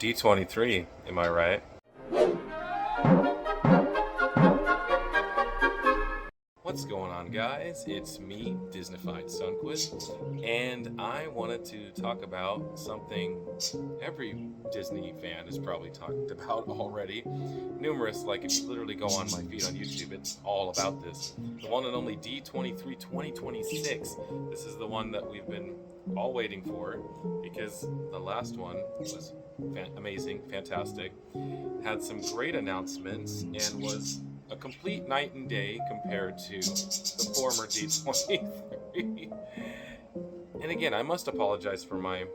D23, am I right? What's going on, guys? It's me, Disneyfied-Sundquist, and I wanted to talk about something every Disney fan has probably talked about already. Numerous, like if you literally go on my feed on YouTube, it's all about this. The one and only D23 2026. This is the one that we've been all waiting for because the last one was amazing, fantastic, had some great announcements, and was a complete night and day compared to the former D23. And again, I must apologize for my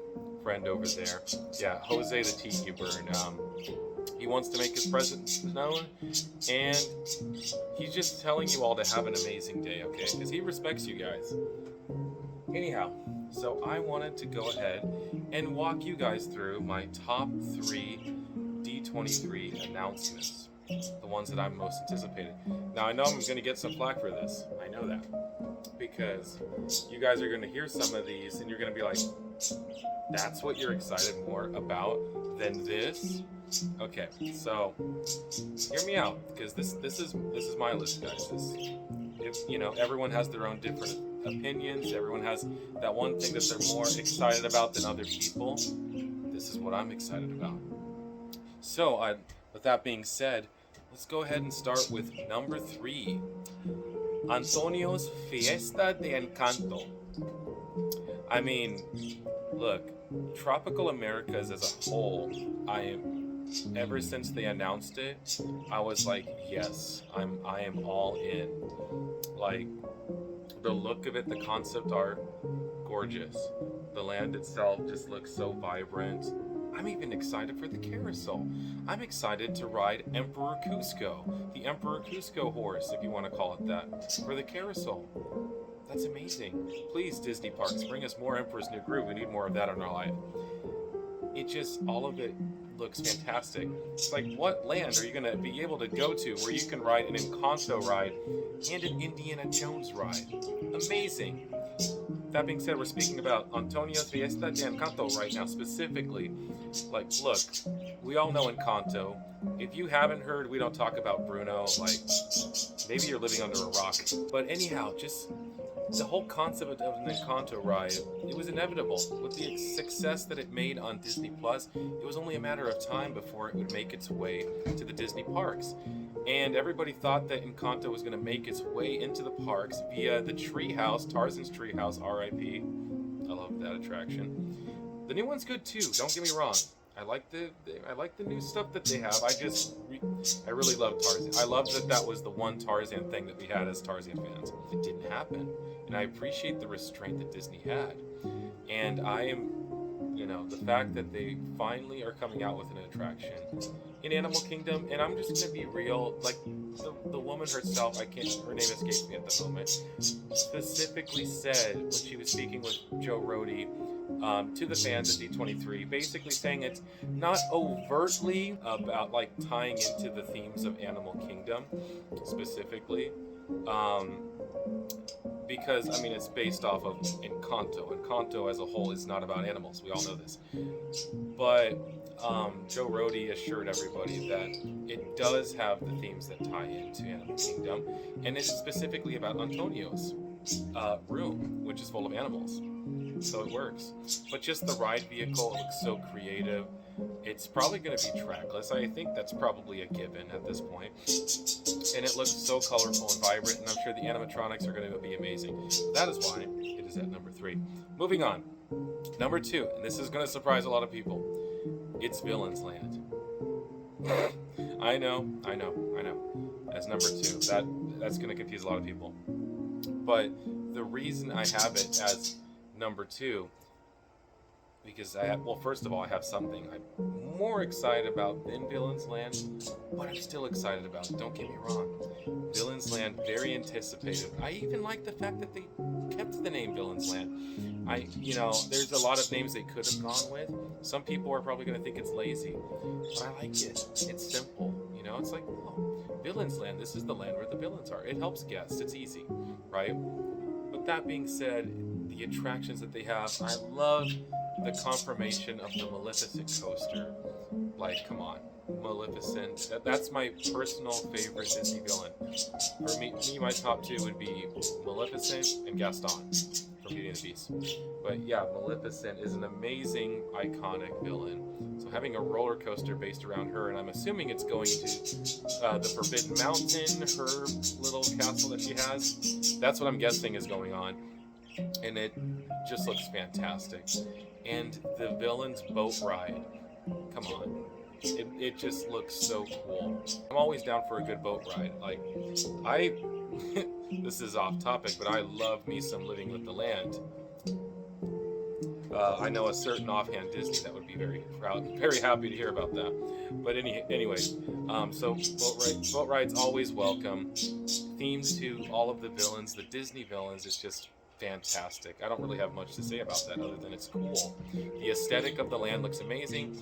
friend over there. Yeah, Jose the Tiki Burn. He wants to make his presence known, and he's just telling you all to have an amazing day, okay? Because he respects you guys. Anyhow, so I wanted to go ahead and walk you guys through my top 3 D23 announcements. The ones that I'm most anticipated. Now, I know I'm going to get some flack for this. I know that. Because you guys are going to hear some of these and you're going to be like, that's what you're excited more about than this? Okay, so hear me out, because this is my list, guys. Everyone has their own different opinions. Everyone has that one thing that they're more excited about than other people. This is what I'm excited about. So, with that being said, let's go ahead and start with number 3. Antonio's Fiesta de Encanto. I mean, look, Tropical Americas as a whole, ever since they announced it, I was like, yes, I am all in. Like, the look of it, the concept art, gorgeous. The land itself just looks so vibrant. I'm even excited for the carousel. I'm excited to ride Emperor Cusco, the Emperor Cusco horse, if you want to call it that, for the carousel. That's amazing. Please, Disney Parks, bring us more Emperor's New Groove. We need more of that in our life. All of it looks fantastic. It's like, what land are you going to be able to go to where you can ride an Encanto ride and an Indiana Jones ride? Amazing. That being said, we're speaking about Antonio's Fiesta de Encanto right now, specifically. Like, look, we all know Encanto. If you haven't heard, we don't talk about Bruno. Like, maybe you're living under a rock. But anyhow, just the whole concept of an Encanto ride, it was inevitable. With the success that it made on Disney Plus, it was only a matter of time before it would make its way to the Disney parks. And everybody thought that Encanto was going to make its way into the parks via the treehouse, Tarzan's treehouse, R.I.P. I love that attraction. The new one's good too. Don't get me wrong. I like the new stuff that they have. I really love Tarzan. I love that was the one Tarzan thing that we had as Tarzan fans. It didn't happen, and I appreciate the restraint that Disney had. And I am, the fact that they finally are coming out with an attraction in Animal Kingdom, and I'm just gonna be real. Like the woman herself, her name escapes me at the moment, specifically said when she was speaking with Joe Rohde. To the fans at D23, basically saying it's not overtly about like tying into the themes of Animal Kingdom specifically, because it's based off of Encanto. Encanto as a whole is not about animals. We all know this, but Joe Rohde assured everybody that it does have the themes that tie into Animal Kingdom, and it's specifically about Antonio's room, which is full of animals. So it works. But just the ride vehicle looks so creative. It's probably going to be trackless. I think that's probably a given at this point. And it looks so colorful and vibrant, and I'm sure the animatronics are going to be amazing. That is why it is at number 3. Moving on. Number 2, and this is going to surprise a lot of people. It's Villain's Land. I know. As number 2. That's going to confuse a lot of people. But the reason I have it as number 2, because first of all, I have something I'm more excited about than Villain's Land, but I'm still excited about it. Don't get me wrong. Villain's Land, very anticipated. I even like the fact that they kept the name Villain's Land. There's a lot of names they could have gone with. Some people are probably going to think it's lazy, but I like it. It's simple. It's like, Villain's Land, this is the land where the villains are. It helps guests. It's easy, right? But that being said, the attractions that they have, I love the confirmation of the Maleficent coaster. Like, come on. Maleficent. That's my personal favorite Disney villain. For me, my top two would be Maleficent and Gaston from Beauty and the Beast. But yeah, Maleficent is an amazing, iconic villain. So having a roller coaster based around her, and I'm assuming it's going to the Forbidden Mountain, her little castle that she has. That's what I'm guessing is going on. And it just looks fantastic. And the villain's boat ride. Come on. It just looks so cool. I'm always down for a good boat ride. Like, this is off topic, but I love me some Living with the Land. I know a certain offhand Disney that would be very proud, very happy to hear about that. But anyway, so boat rides always welcome. Themed to all of the villains, the Disney villains, is just fantastic. I don't really have much to say about that other than it's cool. The aesthetic of the land looks amazing.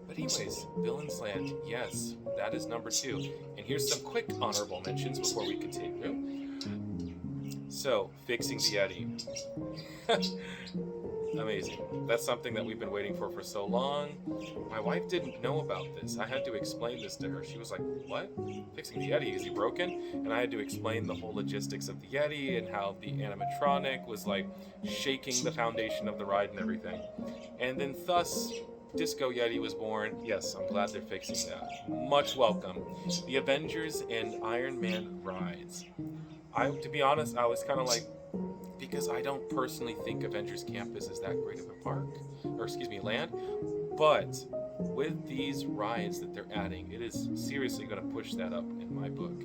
But anyways, Villains Land, yes, that is number 2. And here's some quick honorable mentions before we continue. So, fixing the Yeti. Amazing. That's something that we've been waiting for so long. My wife didn't know about this. I had to explain this to her. She was like, what? Fixing the Yeti? Is he broken? And I had to explain the whole logistics of the Yeti and how the animatronic was like shaking the foundation of the ride and everything. And then thus, Disco Yeti was born. Yes, I'm glad they're fixing that. Much welcome. The Avengers and Iron Man rides. To be honest, I was kind of like, because I don't personally think Avengers Campus is that great of a park, or land, but with these rides that they're adding, it is seriously going to push that up in my book.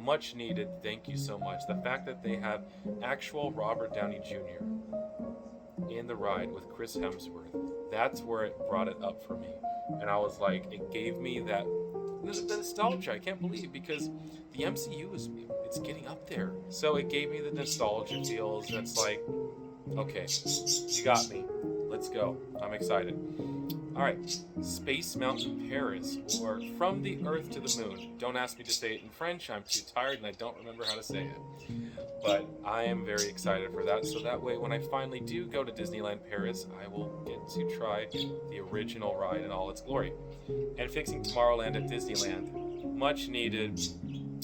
Much needed, thank you so much. The fact that they have actual Robert Downey Jr. in the ride with Chris Hemsworth, that's where it brought it up for me. And I was like, it gave me that nostalgia. I can't believe, because the MCU it's getting up there. So it gave me the nostalgia feels, and it's like, okay, you got me. Let's go. I'm excited. All right, Space Mountain Paris, or From the Earth to the Moon. Don't ask me to say it in French. I'm too tired and I don't remember how to say it. But I am very excited for that. So that way, when I finally do go to Disneyland Paris, I will get to try the original ride in all its glory. And fixing Tomorrowland at Disneyland. Much needed.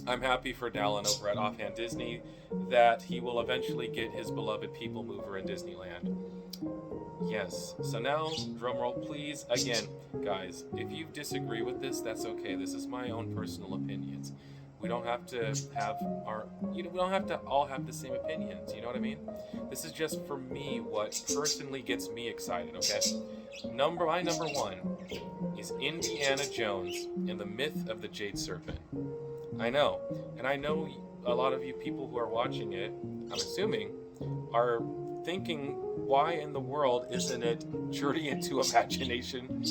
I'm happy for Dallin over at Offhand Disney that he will eventually get his beloved People Mover in Disneyland. Yes. So now, drumroll please. Again, guys, if you disagree with this, that's okay. This is my own personal opinions. We don't have to have we don't have to all have the same opinions. You know what I mean? This is just for me what personally gets me excited. Okay. My number 1 is Indiana Jones and the Myth of the Jade Serpent. I know, and I know a lot of you people who are watching it, I'm assuming, are thinking, why in the world isn't it Journey into Imagination,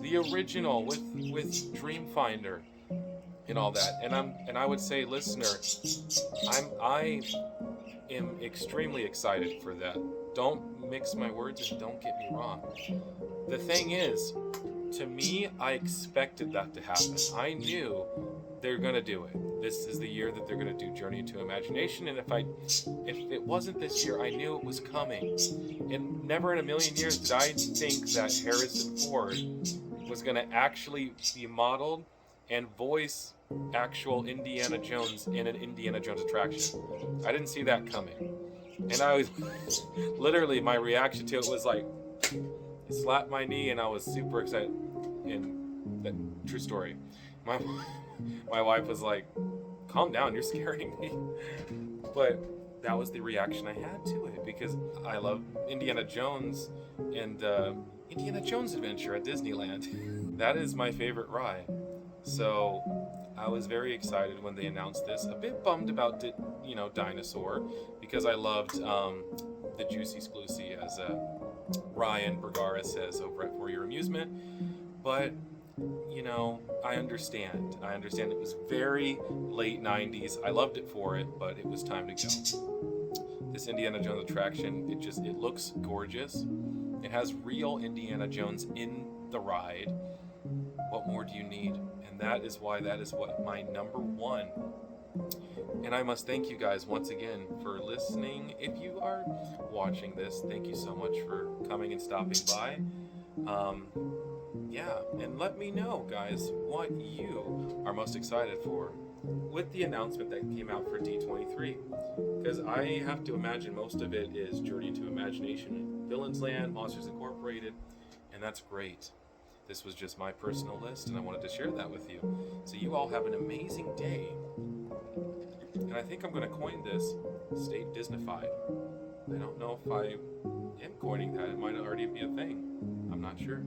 the original with Dreamfinder and all that? And I would say, listener, I am extremely excited for that. Don't mix my words and don't get me wrong. The thing is, to me, I expected that to happen. I knew they're gonna do it. This is the year that they're gonna do Journey into Imagination, and if it wasn't this year, I knew it was coming. And never in a million years did I think that Harrison Ford was gonna actually be modeled and voice actual Indiana Jones in an Indiana Jones attraction. I didn't see that coming. And I was literally, my reaction to it was like, it slapped my knee, and I was super excited. And that true story. My wife was like, calm down, you're scaring me. But that was the reaction I had to it, because I love Indiana Jones and Indiana Jones Adventure at Disneyland. That is my favorite ride. So I was very excited when they announced this. A bit bummed about Dinosaur, because I loved the Juicy Sclusy, as Ryan Bergara says over at For Your Amusement. But I understand. It was very late 90s. I loved it for it, but it was time to go. This Indiana Jones attraction, it looks gorgeous. It has real Indiana Jones in the ride. What more do you need? And that is what my number 1. And I must thank you guys once again for listening. If you are watching this, thank you so much for coming and stopping by. Yeah, and let me know, guys, what you are most excited for with the announcement that came out for D23. Because I have to imagine most of it is Journey into Imagination, Villains Land, Monsters Incorporated, and that's great. This was just my personal list, and I wanted to share that with you. So you all have an amazing day. And I think I'm going to coin this Stay Disneyfied. I don't know if I am coining that. It might already be a thing. I'm not sure.